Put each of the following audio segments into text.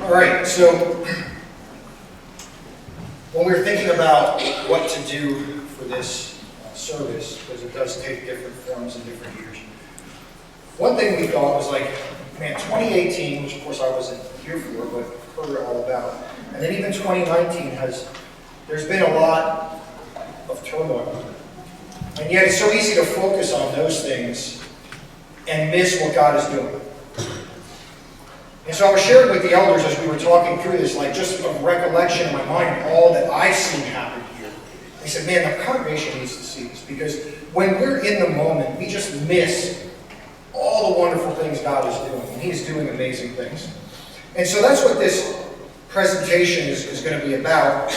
All right, so when we were thinking about what to do for this service, because it does take different forms in different years, one thing we thought was like, man, 2018, which of course I wasn't here for, but heard all about, and then even 2019 there's been a lot of turmoil. And yet it's so easy to focus on those things and miss what God is doing. And so I was sharing with the elders as we were talking through this, like just a recollection in my mind of all that I've seen happen here. They said, man, the congregation needs to see this, because when we're in the moment, we just miss all the wonderful things God is doing. And He is doing amazing things. And so that's what this presentation is going to be about,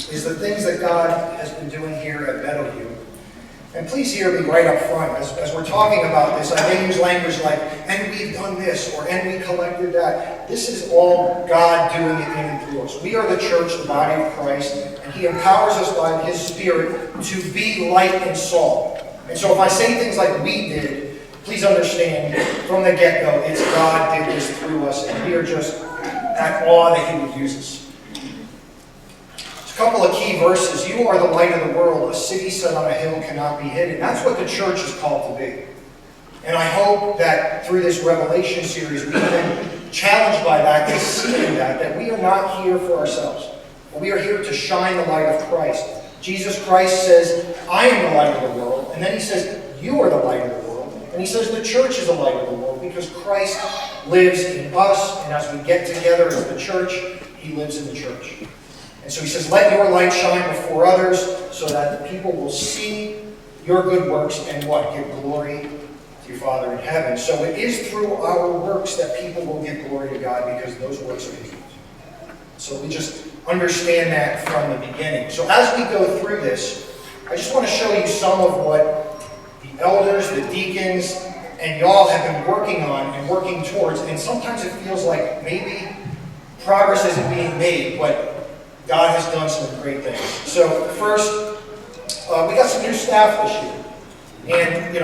is the things that God has been doing here at Meadowview. And please hear me right up front, as we're talking about this, I may use language like, and we've done this, or and we collected that. This is all God doing it in and through us. We are the church, the body of Christ, and He empowers us by His Spirit to be light and salt. And so if I say things like we did, please understand from the get-go, it's God did this through us, and we are just at awe that He would use us. A couple of key verses. You are the light of the world. A city set on a hill cannot be hidden. That's what the church is called to be. And I hope that through this Revelation series, we've been challenged by that, and seeing that we are not here for ourselves. But we are here to shine the light of Christ. Jesus Christ says, I am the light of the world. And then He says, you are the light of the world. And He says the church is the light of the world because Christ lives in us. And as we get together as the church, He lives in the church. And so He says, let your light shine before others so that the people will see your good works and what? Give glory to your Father in heaven. So it is through our works that people will give glory to God because those works are His. So we just understand that from the beginning. So as we go through this, I just want to show you some of what the elders, the deacons, and y'all have been working on and working towards. And sometimes it feels like maybe progress isn't being made, but God has done some great things. So first, we got some new staff this year. And,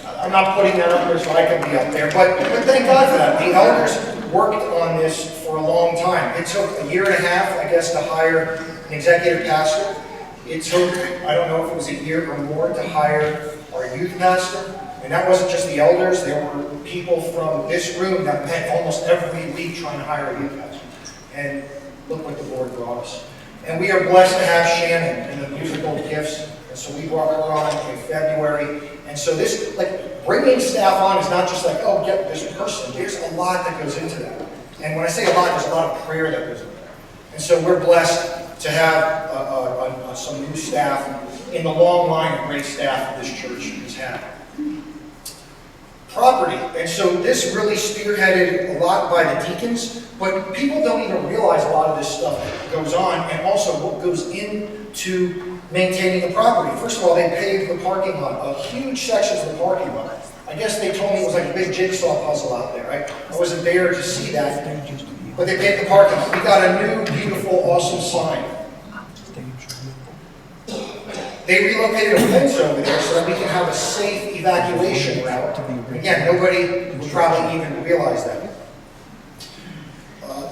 I'm not putting that up there so I can be up there, but thank God for that. The elders worked on this for a long time. It took a year and a half, I guess, to hire an executive pastor. It took, I don't know if it was a year or more, to hire our youth pastor. And that wasn't just the elders. There were people from this room that met almost every week trying to hire a youth pastor. And look what the Lord brought us. And we are blessed to have Shannon in the musical gifts. And so we brought her on in February. And so this, bringing staff on is not just oh, get this person. There's a lot that goes into that. And when I say a lot, there's a lot of prayer that goes into that. And so we're blessed to have some new staff in the long line of great staff that this church has had. Property. And so this really spearheaded a lot by the deacons, but people don't even realize a lot of this stuff that goes on and also what goes into maintaining the property. First of all, they paved the parking lot, huge sections of the parking lot. I guess they told me it was like a big jigsaw puzzle out there. I wasn't there to see that, but they paved the parking lot. We got a new, beautiful, awesome sign. They relocated a fence over there so that we can have a safe evacuation route. Again, nobody would probably even realize that.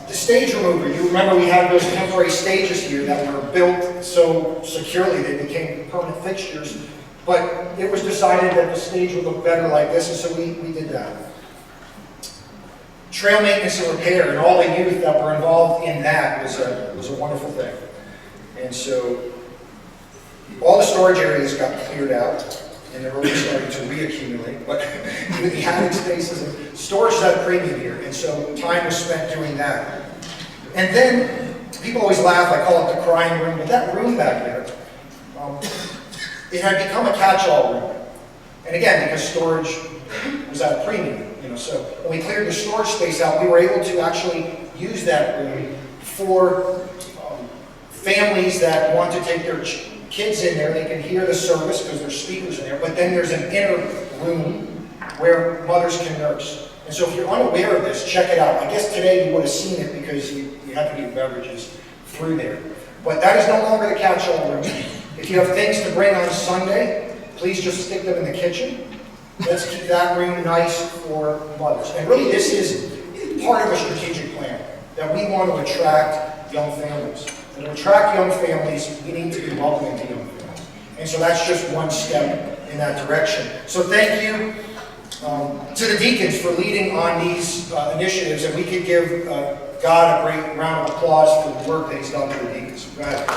The stage remover, you remember we had those temporary stages here that were built so securely they became permanent fixtures, but it was decided that the stage would look better like this, and so we did that. Trail maintenance and repair, and all the youth that were involved in that was a wonderful thing. And so all the storage areas got cleared out, and they're really starting to reaccumulate. But with the attic spaces, and storage is at a premium here, and so time was spent doing that. And then, people always laugh, I call it the crying room, but that room back there, it had become a catch-all room. And again, because storage was at a premium, so when we cleared the storage space out, we were able to actually use that room for families that want to take their kids in there. They can hear the service because there's speakers in there, but then there's an inner room where mothers can nurse. And so if you're unaware of this, check it out. I guess today you would have seen it because you had to get beverages through there. But that is no longer the catch-all room. If you have things to bring on Sunday, please just stick them in the kitchen. Let's keep that room nice for mothers. And really this is part of a strategic plan that we want to attract young families. And to attract young families, we need to be welcoming to young families. And so that's just one step in that direction. So thank you to the deacons for leading on these initiatives, and we could give God a great round of applause for the work that he's done for the deacons. Go ahead.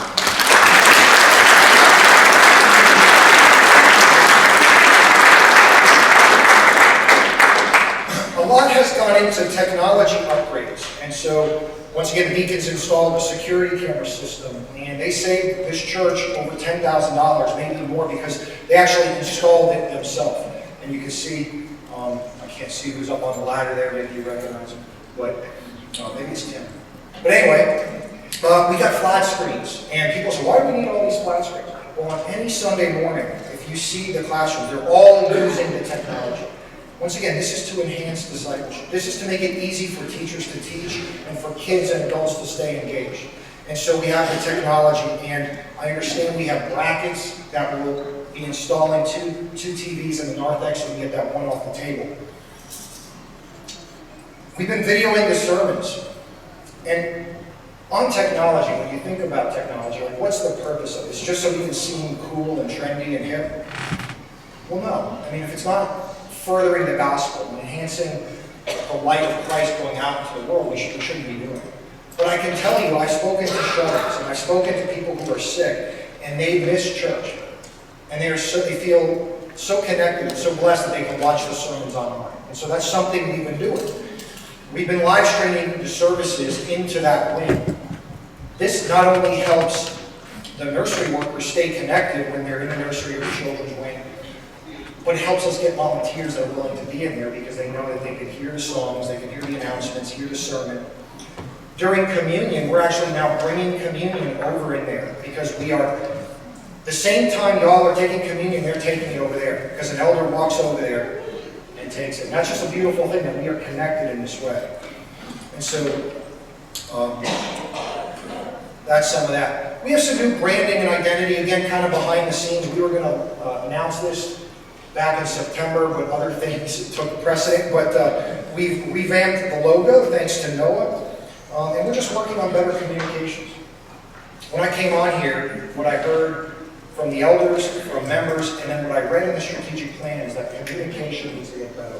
A lot has gone into technology upgrades, and so once again the deacons installed a security camera system, and they saved this church over $10,000, maybe more, because they actually installed it themselves. And you can see, I can't see who's up on the ladder there, maybe you recognize him, but maybe it's Tim. But anyway, we got flat screens, and people say, why do we need all these flat screens? Well, on any Sunday morning, if you see the classrooms, they're all using the technology. Once again, this is to enhance discipleship. This is to make it easy for teachers to teach and for kids and adults to stay engaged. And so we have the technology, and I understand we have brackets that will be installing two TVs in the narthex so we get that one off the table. We've been videoing the sermons. And on technology, when you think about technology, like what's the purpose of this? Just so we can seem cool and trendy and hip? Well, no. I mean, if it's not furthering the gospel and enhancing the light of Christ going out into the world, we shouldn't be doing it. But I can tell you, I've spoken to shut-ins, and I've spoken to people who are sick, and they miss church. And they feel so connected and so blessed that they can watch the sermons online. And so that's something we've been doing. We've been live streaming the services into that wing. This not only helps the nursery workers stay connected when they're in the nursery or the children's wing, but it helps us get volunteers that are willing to be in there because they know that they can hear the songs, they can hear the announcements, hear the sermon. During communion, we're actually now bringing communion over in there because we are, the same time y'all are taking communion, they're taking it over there because an elder walks over there and takes it. And that's just a beautiful thing that we are connected in this way. And so, that's some of that. We have some new branding and identity, again, kind of behind the scenes. We were going to announce this back in September, but other things took precedent. But we've revamped the logo, thanks to Noah. And we're just working on better communications. When I came on here, what I heard from the elders, from members, and then what I read in the strategic plan is that communication needs to get better.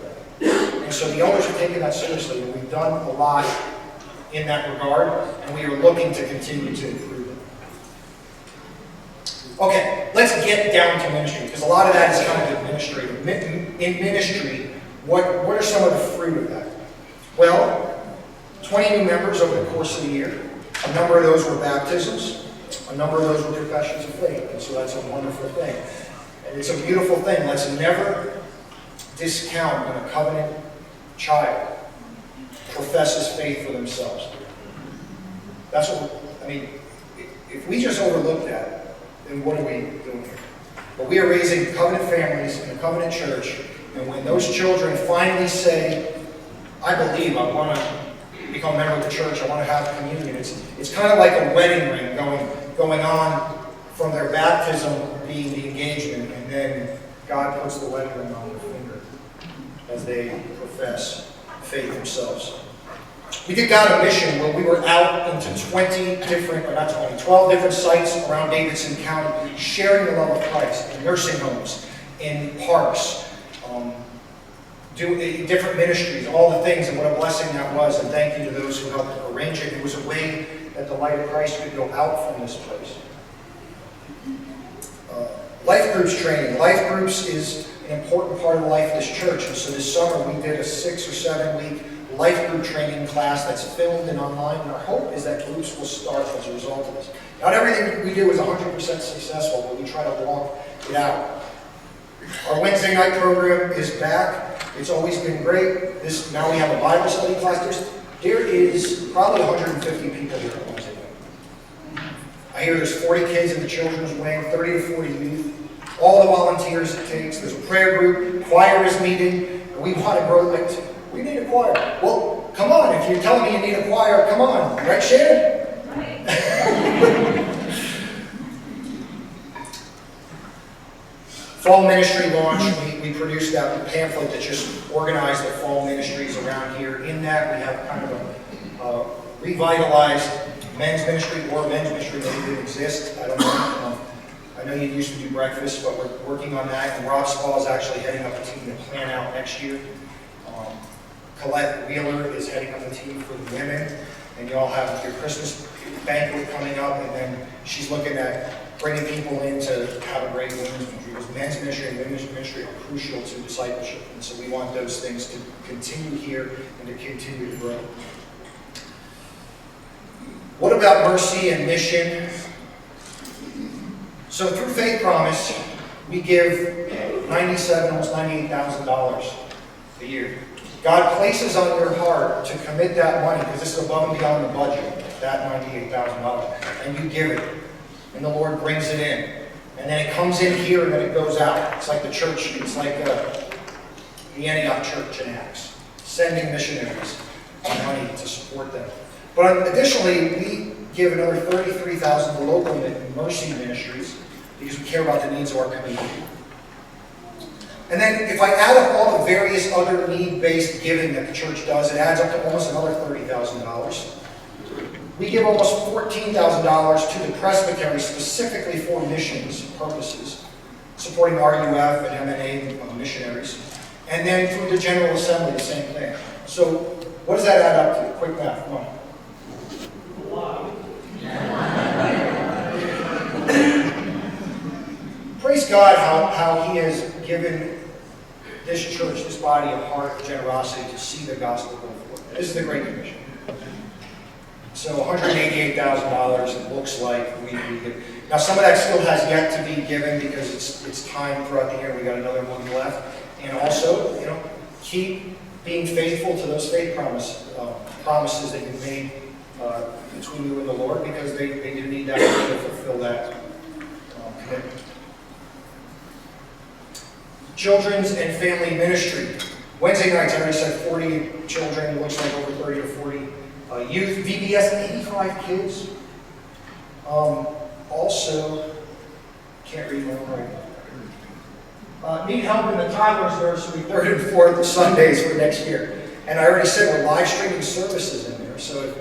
And so the elders are taking that seriously, and we've done a lot in that regard, and we are looking to continue to improve it. Okay, let's get down to ministry, because a lot of that is kind of administrative. In ministry, what are some of the fruit of that? Well, 20 new members over the course of the year. A number of those were baptisms. A number of those were professions of faith. And so that's a wonderful thing. And it's a beautiful thing. Let's never discount when a covenant child professes faith for themselves. That's what, I mean, if we just overlook that, then what are we doing here? But we are raising covenant families in a covenant church, and when those children finally say, I believe, I want to become a member of the church, I want to have communion, it's kind of like a wedding ring going on from their baptism being the engagement, and then God puts the wedding ring on their finger as they profess faith themselves. We did God a mission where we were out into 12 different sites around Davidson County, sharing the love of Christ in nursing homes, in parks, doing different ministries, all the things, and what a blessing that was. And thank you to those who helped arrange it. It was a way that the light of Christ could go out from this place. Life groups training. Life groups is an important part of the life of this church. And so this summer we did a 6 or 7 week life group training class that's filmed and online. And our hope is that groups will start as a result of this. Not everything we do is 100% successful, but we try to walk it out. Our Wednesday night program is back. It's always been great. Now we have a Bible study class. There is probably 150 people here on Wednesday night. I hear there's 40 kids in the children's wing, 30 to 40 youth. All the volunteers it takes. There's a prayer group. Choir is meeting. And we want to grow like, we need a choir. Well, come on. If you're telling me you need a choir, come on. Right, Shannon? Right. Fall ministry launch, we produced that pamphlet that just organized the fall ministries around here. In that, we have kind of revitalize men's ministry or men's ministry that didn't exist. I don't know. I know you used to do breakfast, but we're working on that. And Rob Spall is actually heading up a team to plan out next year. Colette Wheeler is heading up the team for the women. And you all have your Christmas banquet coming up. And then she's looking at bringing people in to have a great women's ministry. Because men's ministry and women's ministry are crucial to discipleship. And so we want those things to continue here and to continue to grow. What about mercy and mission? So through Faith Promise, we give almost $98,000 a year. God places on your heart to commit that money, because this is above and beyond the budget, that $98,000, and you give it, and the Lord brings it in. And then it comes in here and then it goes out. It's like the church, it's like the Antioch church in Acts, sending missionaries money to support them. But additionally, we give another $33,000 to local mercy ministries because we care about the needs of our community. And then if I add up all the various other need-based giving that the church does, it adds up to almost another $30,000. We give almost $14,000 to the presbytery specifically for missions purposes, supporting RUF and M&A missionaries. And then through the General Assembly, the same thing. So what does that add up to? Quick math, come on. Praise God how He has given this church, this body, a heart of generosity to see the gospel go forth. This is the Great Commission. So $188,000 it looks like we give. Now some of that still has yet to be given because it's time throughout the year. We got another month left. And also, keep being faithful to those faith promises that you've made between you and the Lord, because they do need that to fulfill that commitment. Children's and family ministry. Wednesday nights, I already said 40 children, it looks like over 30 to 40 youth. VBS, 85 kids. Also, can't read my own writing. Need help in the toddlers nursery, 3rd and 4th Sundays for next year. And I already said we're live streaming services in there, so if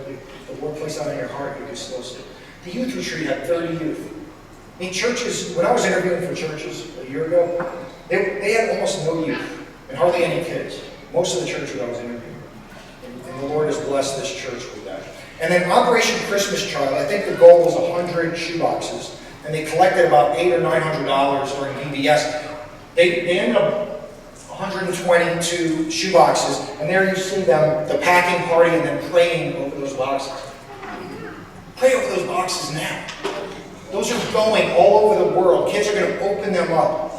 the Lord placed that in your heart, you can still see. The youth retreat had 30 youth. I mean, churches, when I was interviewing for churches a year ago, they had almost no youth and hardly any kids. Most of the churches I was interviewing. And the Lord has blessed this church with that. And then Operation Christmas Child, I think the goal was 100 shoeboxes. And they collected about $800 or $900 during VBS. They ended up 122 shoeboxes. And there you see them, the packing party, and then praying over those boxes. Pray over those boxes now. Those are going all over the world. Kids are going to open them up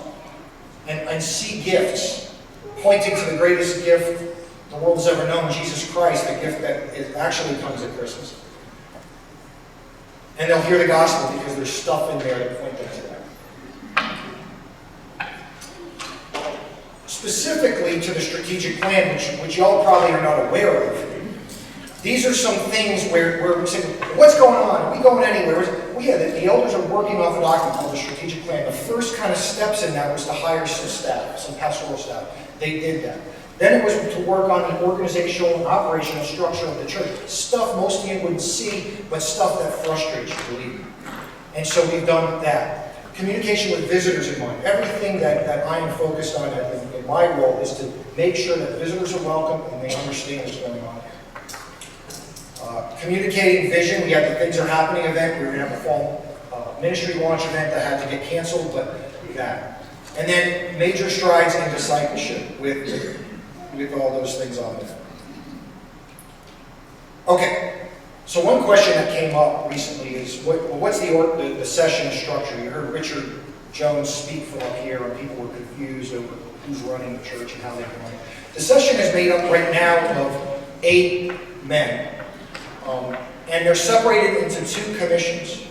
and see gifts, pointing to the greatest gift the world has ever known, Jesus Christ, the gift that actually comes at Christmas. And they'll hear the gospel because there's stuff in there that point them to that. Specifically to the strategic plan, which y'all probably are not aware of. These are some things where we say, what's going on? Are we going anywhere? Well, yeah, the elders are working off a document called the strategic plan. The first kind of steps in that was to hire some staff, some pastoral staff. They did that. Then it was to work on the organizational and operational structure of the church. Stuff most of you wouldn't see, but stuff that frustrates you, believe me. And so we've done that. Communication with visitors in mind. Everything that I am focused on in my role is to make sure that visitors are welcome and they understand what's going on. Communicating vision. We had the Things Are Happening event. We were going to have a fall ministry launch event that had to get canceled, but that. And then major strides in discipleship with all those things on there. Okay, so one question that came up recently is, what's the session structure? You heard Richard Jones speak from up here, and people were confused over who's running the church and how they run it. The session is made up right now of 8 men. And they're separated into 2 commissions.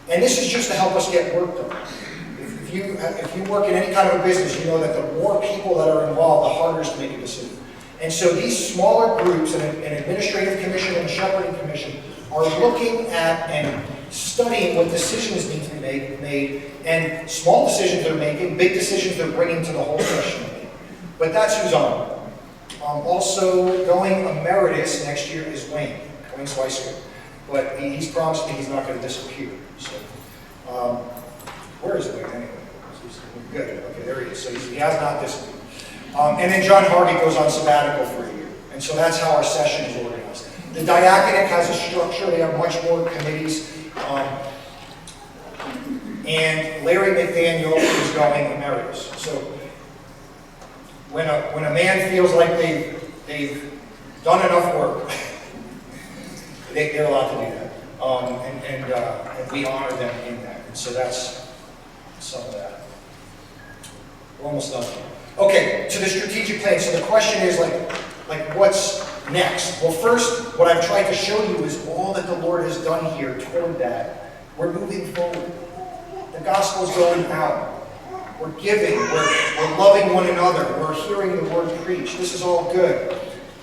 And this is just to help us get work done. If you work in any kind of a business, you know that the more people that are involved, the harder it is to make a decision. And so these smaller groups, an administrative commission and a shepherding commission, are looking at and studying what decisions need to be made, and small decisions they're making, big decisions they're bringing to the whole session. But that's who's on. Also going emeritus next year is Wayne. Wayne's High School. But he's promised me he's not going to disappear. So, where is Wayne anyway? Good. Okay, there he is. So he has not disappeared. And then John Harvey goes on sabbatical for a year. And so that's how our session is organized. The diaconate has a structure. They have much more committees. And Larry McDaniel is going emeritus. So when a man feels like they've done enough work, they're allowed to do that. And we honor them in that. And so that's some of that. We're almost done. Okay, to the strategic plan. So the question is like what's next? Well, first, what I've tried to show you is all that the Lord has done here toward that. We're moving forward. The gospel's going out. We're giving. We're loving one another. We're hearing the word preached. This is all good.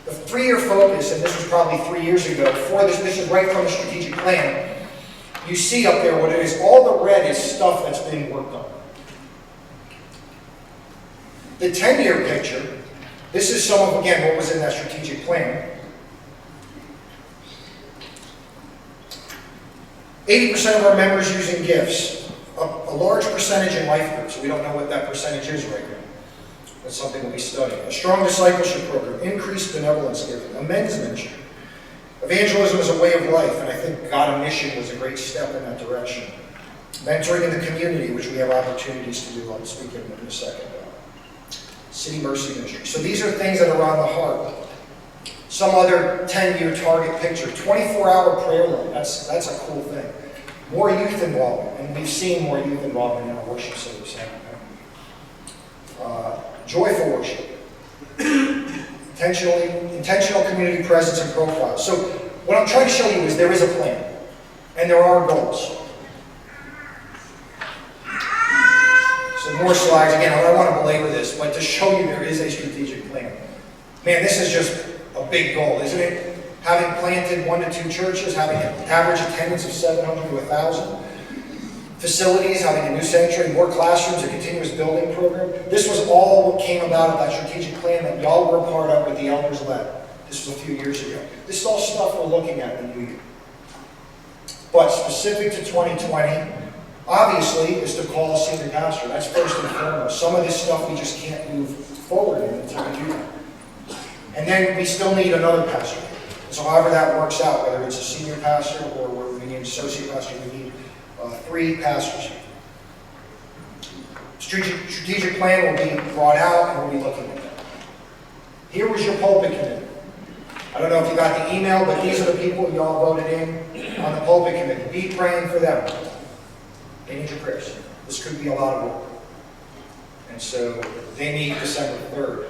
The 3-year focus, and this was probably 3 years ago, for this is right from the strategic plan. You see up there what it is. All the red is stuff that's being worked on. The 10-year picture, this is some of, again, what was in that strategic plan. 80% of our members using gifts. A large percentage in life groups. We don't know what that percentage is right now. That's something we'll be studying. A strong discipleship program, increased benevolence giving, a men's ministry. Evangelism is a way of life, and I think God on Mission was a great step in that direction. Mentoring in the community, which we have opportunities to do. I'll speak in a second. City Mercy Ministry. So these are things that are on the heart. Some other 10-year target picture. 24-hour prayer line. That's a cool thing. More youth involvement, and we've seen more youth involvement in our worship service. Joyful worship. Intentional community presence and profile. So what I'm trying to show you is there is a plan, and there are goals. So more slides. Again, I don't want to belabor this, but to show you there is a strategic plan. Man, this is just a big goal, isn't it? Having planted 1 to 2 churches, having an average attendance of 700 to 1,000. Facilities, having a new sanctuary, more classrooms, a continuous building program. This was all what came about of that strategic plan that y'all were a part of with the elders led. This was a few years ago. This is all stuff we're looking at in the new year. But specific to 2020, obviously, is to call a senior pastor. That's first and foremost. Some of this stuff we just can't move forward in until we do that. And then we still need another pastor. So however that works out, whether it's a senior pastor or we need an associate pastor, we need 3 pastors. Strategic plan will be brought out and we'll be looking at that. Here was your pulpit committee. I don't know if you got the email, but these are the people y'all voted in on the pulpit committee. Be praying for them. They need your prayers. This could be a lot of work. And so they meet December 3rd.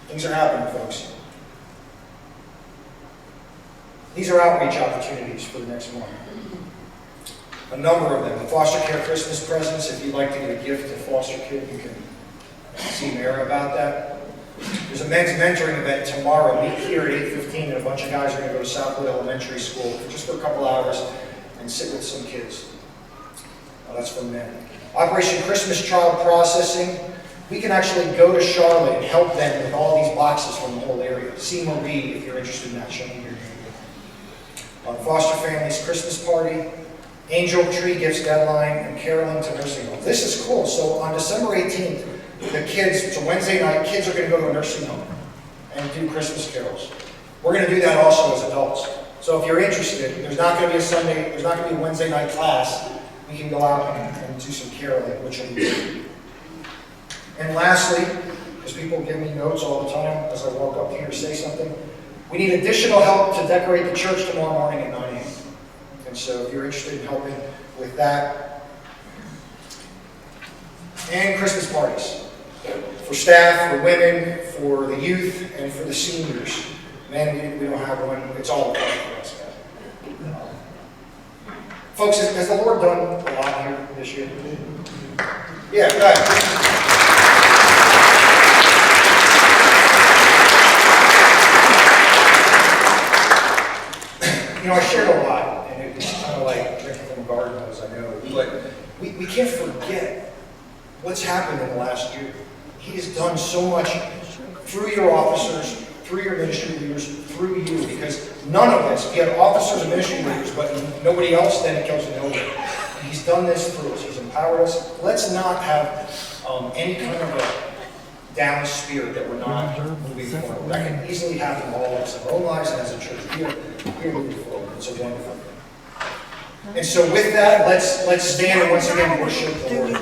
Things are happening, folks. These are outreach opportunities for the next month. A number of them. The foster care Christmas presents. If you'd like to get a gift to foster kid, you can see Mara about that. There's a men's mentoring event tomorrow. Meet here at 8:15, and a bunch of guys are going to go to Southwood Elementary School just for a couple hours and sit with some kids. That's for men. Operation Christmas Child Processing. We can actually go to Charlotte and help them with all these boxes from the whole area. Seymour B, if you're interested in that, show me your name. Foster Families Christmas Party, Angel Tree Gifts Deadline, and Caroling to Nursing Home. This is cool. So on December 18th, the kids, it's a Wednesday night, kids are going to go to a nursing home and do Christmas carols. We're going to do that also as adults. So if you're interested, there's not going to be there's not going to be a Wednesday night class. We can go out and do some caroling, which will be good. And lastly, because people give me notes all the time as I walk up here to say something, we need additional help to decorate the church tomorrow morning at 9 a.m. And so if you're interested in helping with that. And Christmas parties. For staff, for women, for the youth, and for the seniors. Man, we don't have one. It's all about for us, guys. Folks, has the Lord done a lot here this year? Yeah, go ahead. You know, I shared a lot, and it was kind of like drinking from a garden hose, I know, but we can't forget what's happened in the last year. He has done so much through your officers, through your ministry leaders, through you, because none of us, we have officers and ministry leaders, but nobody else, then it goes nowhere. And he's done this through us. He's empowered us. Let's not have any kind of a down spirit that we're not moving forward. That can easily happen to all of us in our own lives and as a church. We're moving forward. It's a wonderful thing. And so with that, let's stand and once again worship the Lord.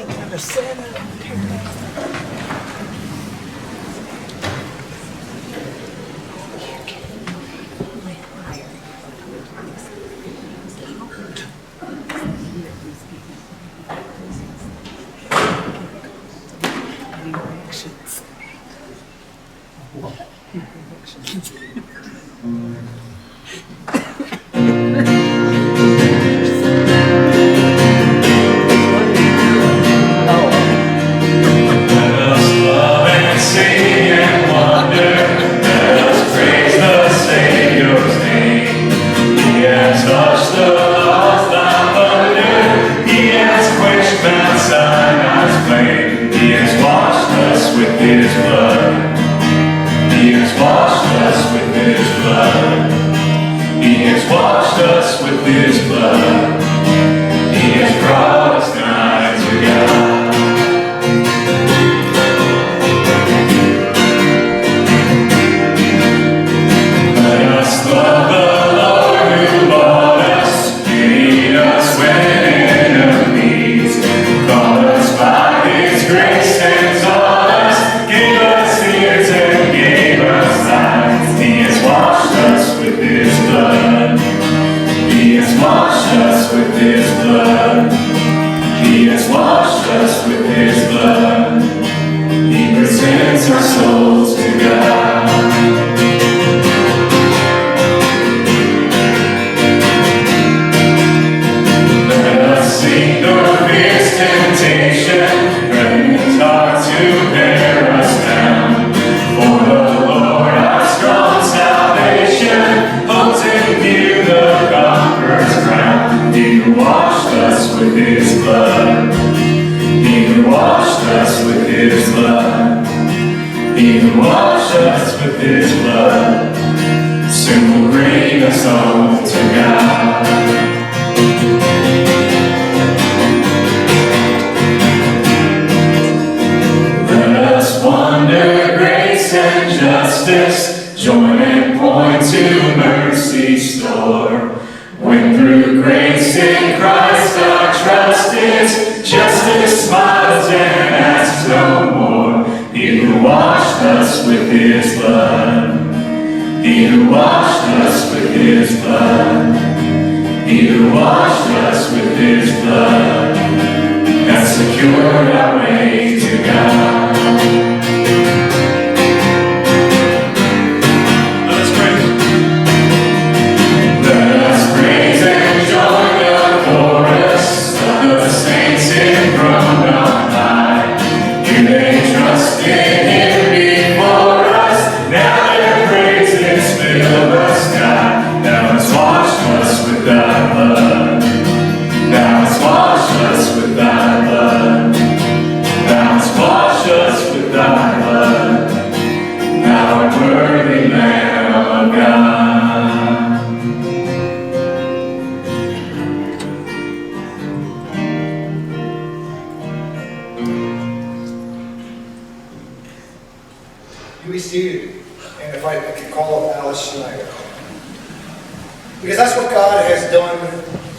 Because that's what God has done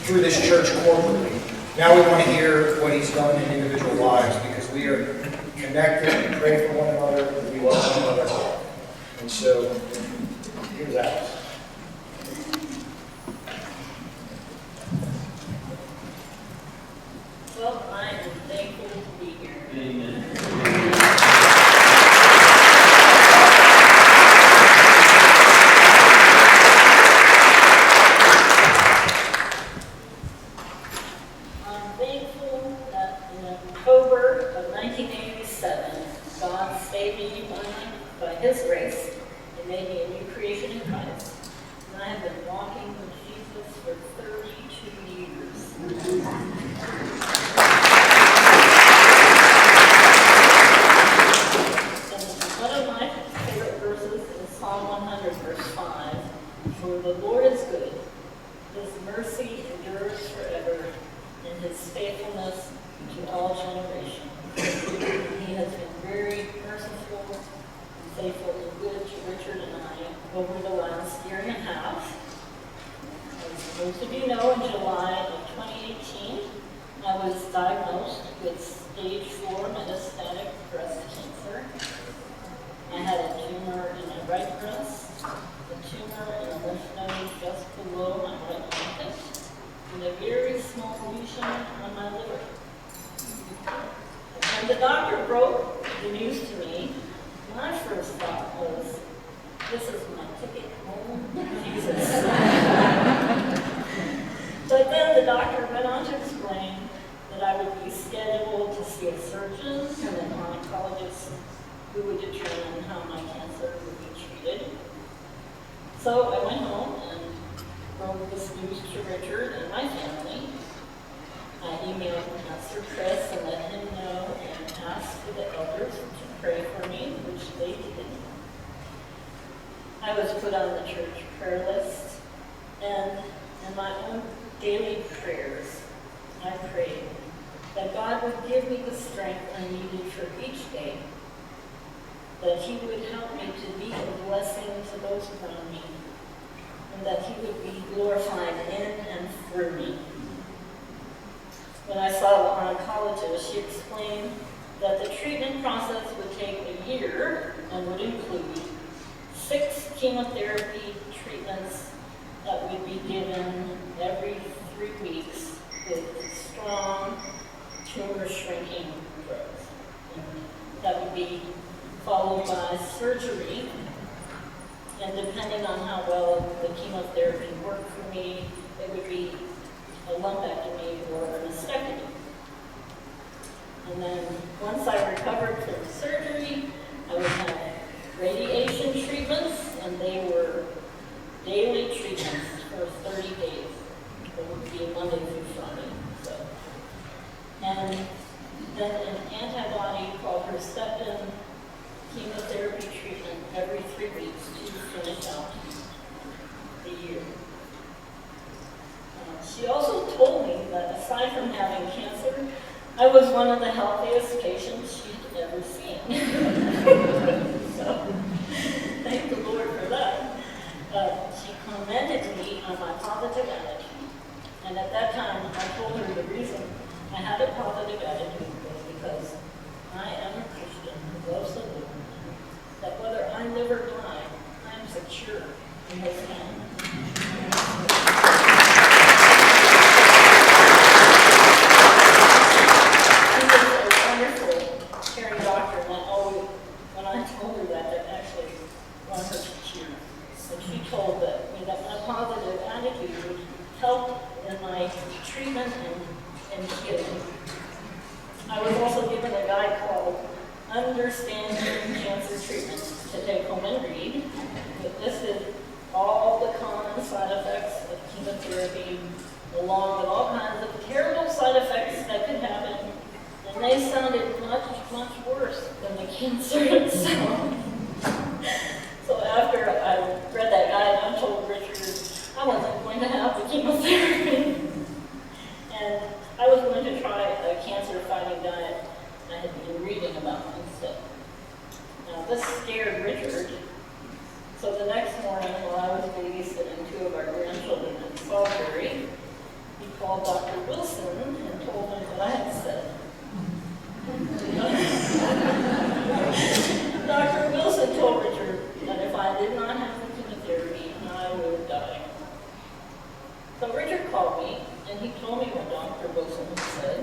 through this church corporately. Now we want to hear what he's done in individual lives, because we are connected and pray for one another and we love one another. And so, here's Alice. Well, I am thankful to be here. Amen. I'm thankful that in October of 1987, God saved me by His grace and made me a new creation in Christ. mercy endures forever, and his faithfulness to all generations. He has been very merciful and faithful and good to Richard and I over the last year and a half. As most of you know, in July of 2018, I was diagnosed with stage 4 metastatic breast cancer. I had a tumor in my right breast, a tumor in a lymph node just below my right armpit, and a very small lesion on my liver. When the doctor broke the news to me, my first thought was, this is my ticket home, Jesus. But then the doctor went on to explain that I would be scheduled to see a surgeon and an oncologist who would determine how my cancer would be treated. So I went home and broke this news to Richard and my family. I emailed Pastor Chris and let him know and asked for the elders to pray for me, which they did. I was put on the church prayer list, and in my own daily prayers, I prayed that God would give me the strength I needed for each day, that he would help me to be a blessing to those around me, and that he would be glorified in and through me. When I saw the oncologist, she explained that the treatment process would take a year and would include 6 chemotherapy treatments that would be given every 3 weeks with strong tumor shrinking drugs. And that would be followed by surgery, and depending on how well the chemotherapy worked for me, it would be a lumpectomy or a mastectomy. And then once I recovered from surgery, I would have radiation treatments, and they were daily treatments for 30 days. It would be Monday through Friday. So. And then an antibody called Herceptin chemotherapy treatment every 3 weeks to finish out the year. She also told me that aside from having cancer, I was one of the healthiest patients she'd ever seen. So, thank the Lord for that. She commended me on my positive attitude. And at that time, I told her the reason I had a positive attitude was because I am a Christian who loves the Lord, that whether I live or die, I am secure in his hand. She was a wonderful, caring doctor, and when I told her that, it actually brought her to tears. And she told me that my positive attitude would help in my treatment and healing. I was also given a guide called Understanding Cancer Treatment to take home and read. It listed all the common side effects of chemotherapy, along with all kinds of terrible side effects that could happen, and they sounded much, much worse than the cancer itself. So after I read that guide, I told Richard I wasn't going to have the chemotherapy. And I was going to try a cancer-fighting diet I had been reading about instead. Now, this scared Richard. So the next morning, while I was babysitting 2 of our grandchildren in Salisbury, he called Dr. Wilson and told him what I had said. Dr. Wilson told Richard that if I did not have the chemotherapy, I would die. So Richard called me, and he told me what Dr. Wilson had said.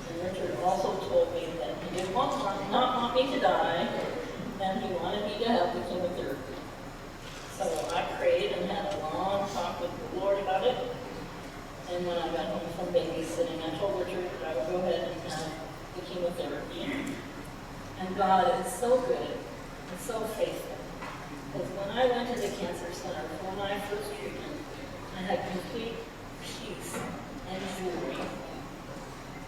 And Richard also told me that he did not want me to die, and he wanted me to have the chemotherapy. So I prayed and had a long talk with the Lord about it. And when I got home from babysitting, I told Richard that I would go ahead and have the chemotherapy. And God is so good and so faithful. Because when I went to the cancer center for my first treatment, I had complete peace and joy.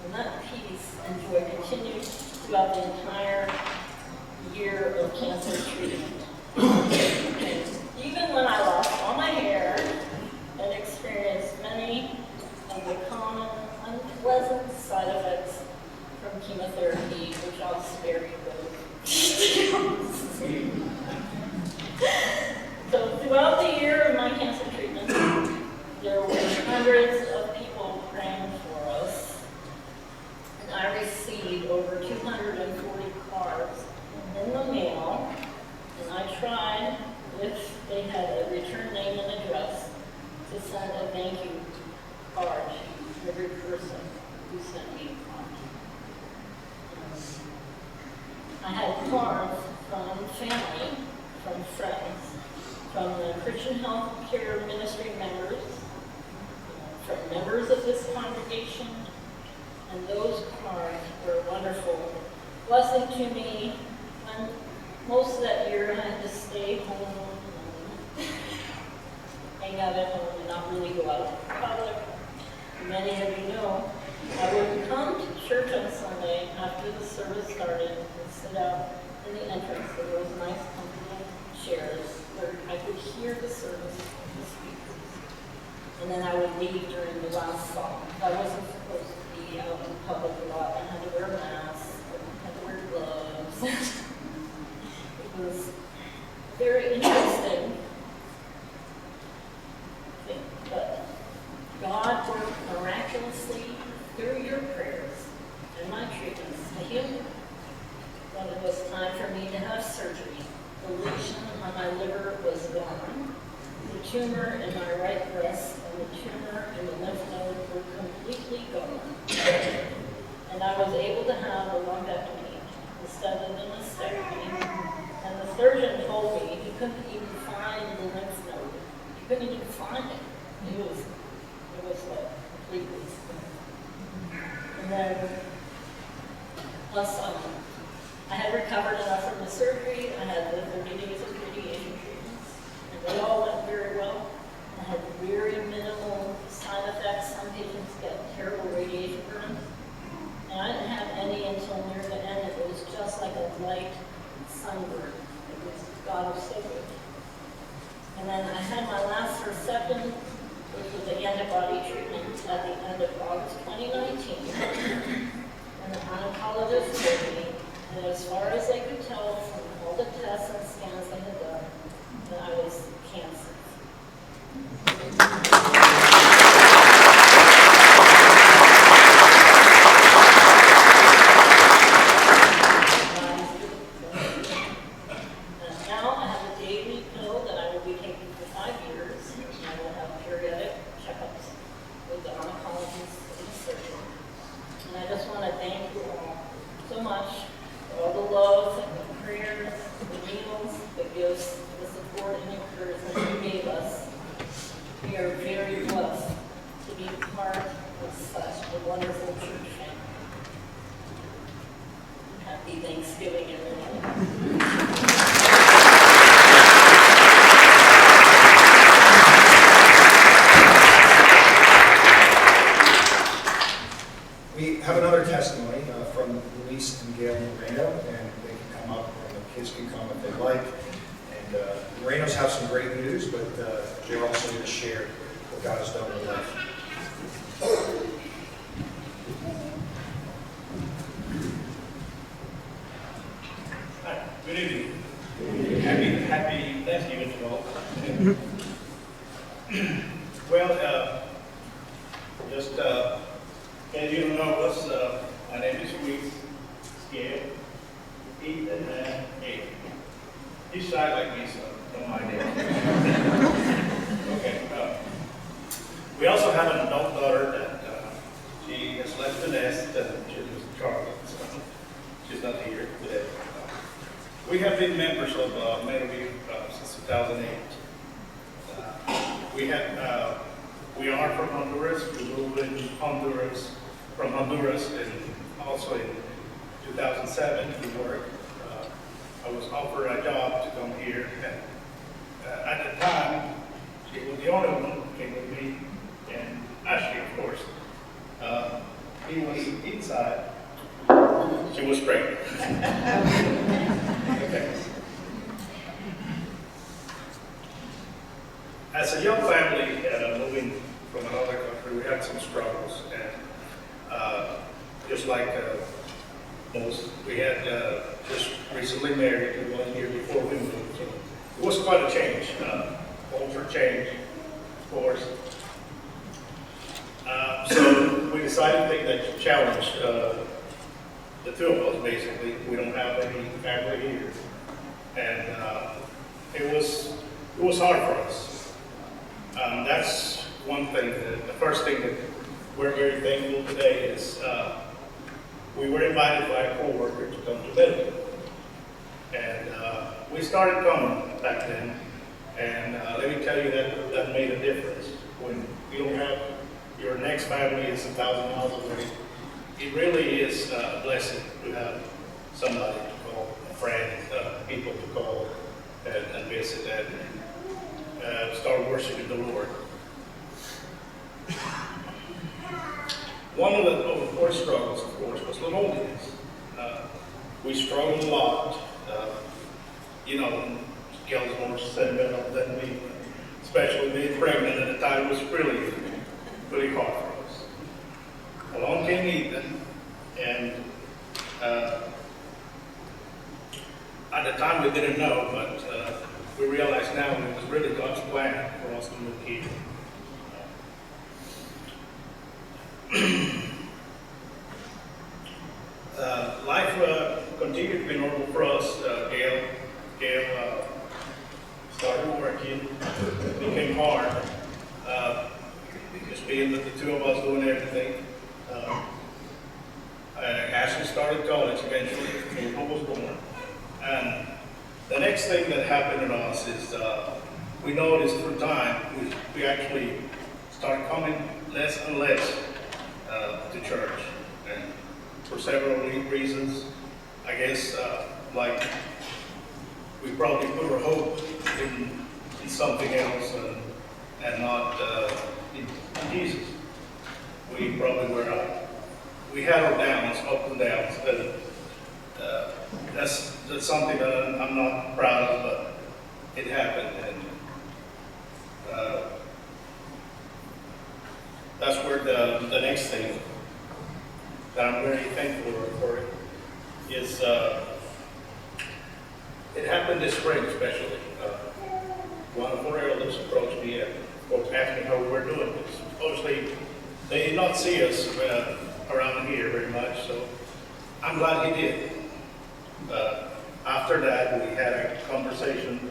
And that peace and joy continued throughout the entire year of cancer treatment. Even when I lost all my hair and experienced many chemotherapy, which I'll spare you both. So throughout the year of my cancer treatment, there were hundreds of people praying for us. And I received over 240 cards in the mail. And I tried, if they had a return name and address, to send a thank you card to every person who sent me a card. I had cards from family, from friends, from the Christian Health Care Ministry members, from members of this congregation, and those cards were a wonderful blessing to me. When most of that year I had to stay home and hang out at home and not really go out in public. Many of you know I would come to church on Sunday after the service started and sit out in the entrance. There was nice comfortable chairs where I could hear the service of the speakers. And then I would leave during the last song. I wasn't supposed to be out in public a lot. I had to wear a mask, I had to wear gloves. It was very interesting. But God worked miraculously through your prayers and my treatments to heal me. When it was time for me to have surgery, the lesion on my liver was gone. The tumor in my right breast and the tumor in the lymph node were completely gone. And I was able to have a lumpectomy instead of a mastectomy. And the surgeon told me he couldn't even find the lymph node. He couldn't even find it. It was like completely. And then, plus I had recovered enough from the surgery. I had the 30 days of radiation treatments, and they all went very well. I had very minimal side effects. Some patients get terrible radiation burns, and I didn't have any until near the end. It was just like a light sunburn. It was, God was so good. And then I had my last Herceptin, which was the antibody treatment, at the end of August 2019. And the oncologist told me that as far as they could tell from all the tests and scans they had done, that I was cancer. Now I have a daily pill that I will be taking for 5 years. I will have periodic checkups with the oncologist and the surgeon. And I just want to thank you all so much for all the love and the prayers, the meals, the gifts, the support and encouragement you gave us. We are very blessed to be part of such a wonderful church family. Happy Thanksgiving, everyone. We have another testimony from Luis and Gail Moreno, and they can come up, and the kids can come if they like. And the Morenos have some great news, but they're also going to share what God has done in their life. Hi, good evening. Happy Thanksgiving to all. Well, just as you know us, my name is Luis Scale, Ethan, and Gabe. He's shy like me, so don't mind him. Okay. We also have an adult daughter that she has left the nest, and she was Charlotte, so she's not here today. We have been members of Meadowview since 2008. We are from Honduras. We moved in from Honduras, and also in 2007 to work. I was offered a job to come here, and at the time, she was the only one who came with me, and Ashley, of course. He was inside. She was pregnant. Okay. As a young family moving from another country, we had some struggles, and just like most. We had just recently married 1 year before we moved, so it was quite a change, culture change, of course. So we decided to take that challenge, the two of us basically. We don't have any family here, and it was hard for us. That's one thing. The first thing that we're very thankful today is we were invited by a co-worker to come to Midland. And we started coming back then. And let me tell you that made a difference. When you don't have your next family is 1,000 miles away, it really is a blessing to have somebody to call, a friend, people to call and visit and start worshiping the Lord. One of the core struggles, of course, was loneliness. We struggled a lot. Gail's more sentimental than me, especially being pregnant at the time was really, really hard for us. Along came Ethan, and at the time we didn't know, but we realize now it was really God's plan for us to move here. Life continued to be normal for us. Gail started working. It became hard. Just being with the two of us doing everything. Ashley started college eventually. April was born. And the next thing that happened to us is we noticed through time we actually started coming less and less to church, and for several reasons. I guess like we probably put our hope in something else and not in Jesus. We probably were we had our downs, ups and downs, and that's something that I'm not proud of, but it happened, and that's where the next thing that I'm very thankful for is it happened this spring especially. One of our elders approached me and asked me how we were doing this. Obviously, they did not see us around here very much, so I'm glad he did. After that, we had a conversation,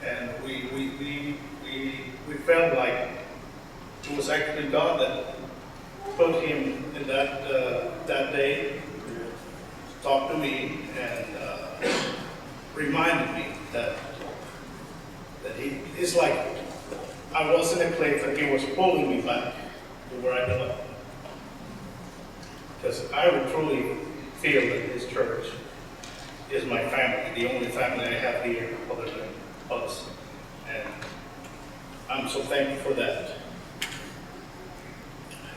and we felt like it was actually God that put him in that day, talked to me, and reminded me that it's like I was in a place that he was pulling me back to where I belong. Because I would truly feel that this church is my family, the only family I have here other than us. And I'm so thankful for that.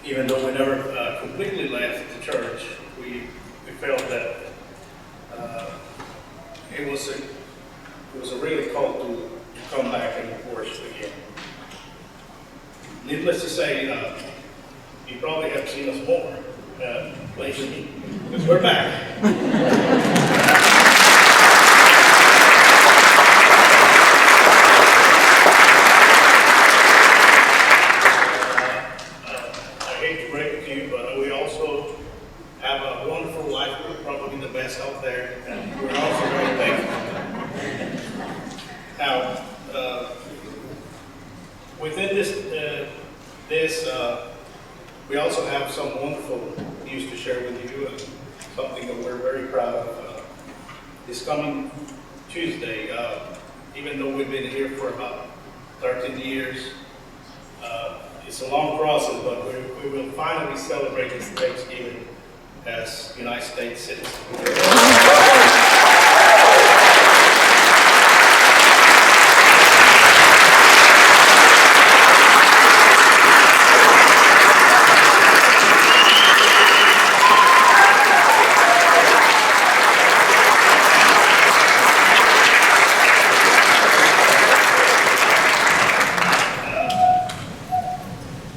Even though we never completely left the church, we felt that it was a really call to come back and worship again. Needless to say, you probably have seen us more lately, because we're back. I hate to break it to you, but we also have a wonderful life group, probably the best out there, and we're also very thankful. Now, within this, we also have some wonderful news to share with you, and something that we're very proud of. This coming Tuesday, even though we've been here for about 13 years, it's a long process, but we will finally celebrate this Thanksgiving as United States citizens.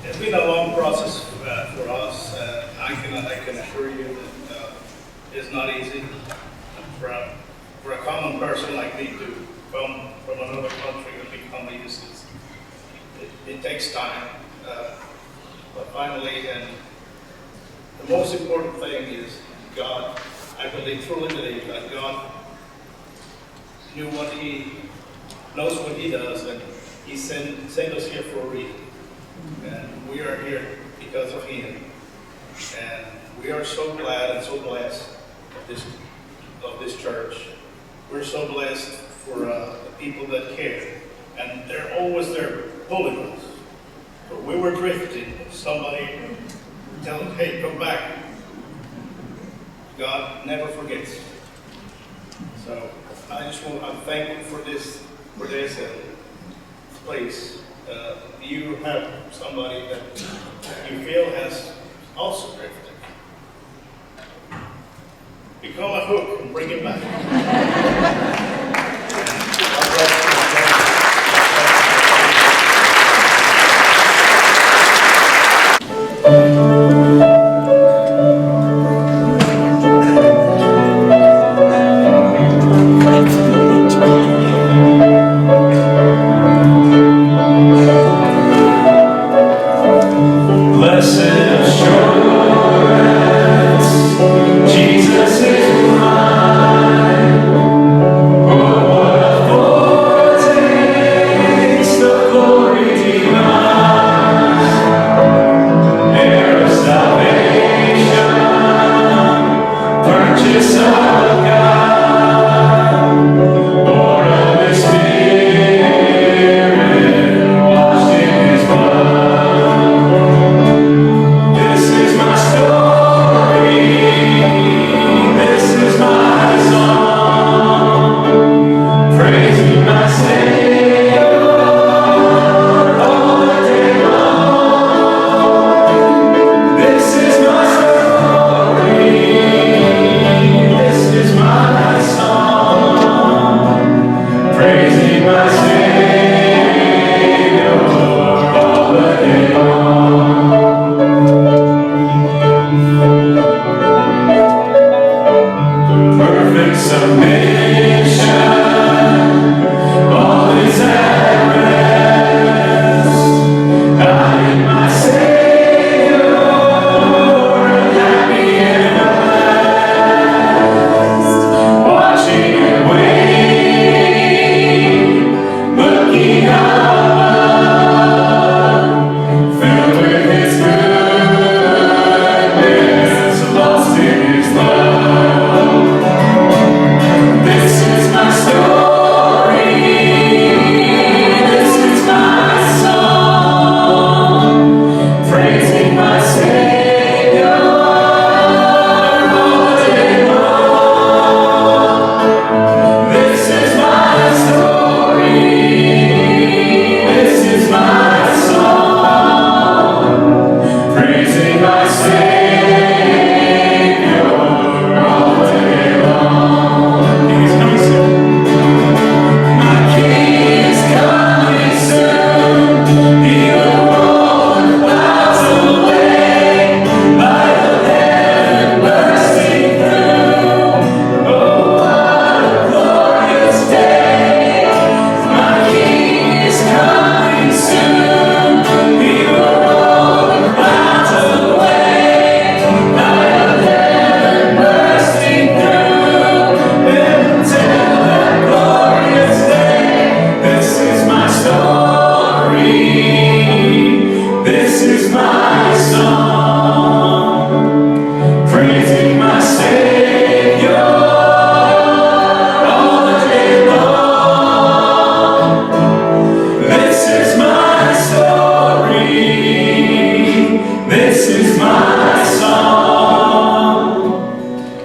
It's been a long process for us. I can assure you that is not easy for a common person like me to come from another country and become a youth citizen. It takes time, but finally, and the most important thing is God. I believe, truly believe that God knows what He does, and He sent us here for a reason. And we are here because of Him. And we are so glad and so blessed of this church. We're so blessed for the people that care. And they're always there pulling us. But we were drifting. Somebody tell them, hey, come back. God never forgets. So I'm thankful for this, and please, you have somebody that you feel has also drifted. Become a hook and bring it back. God bless you.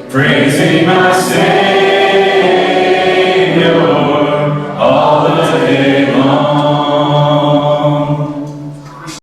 Praising my Savior.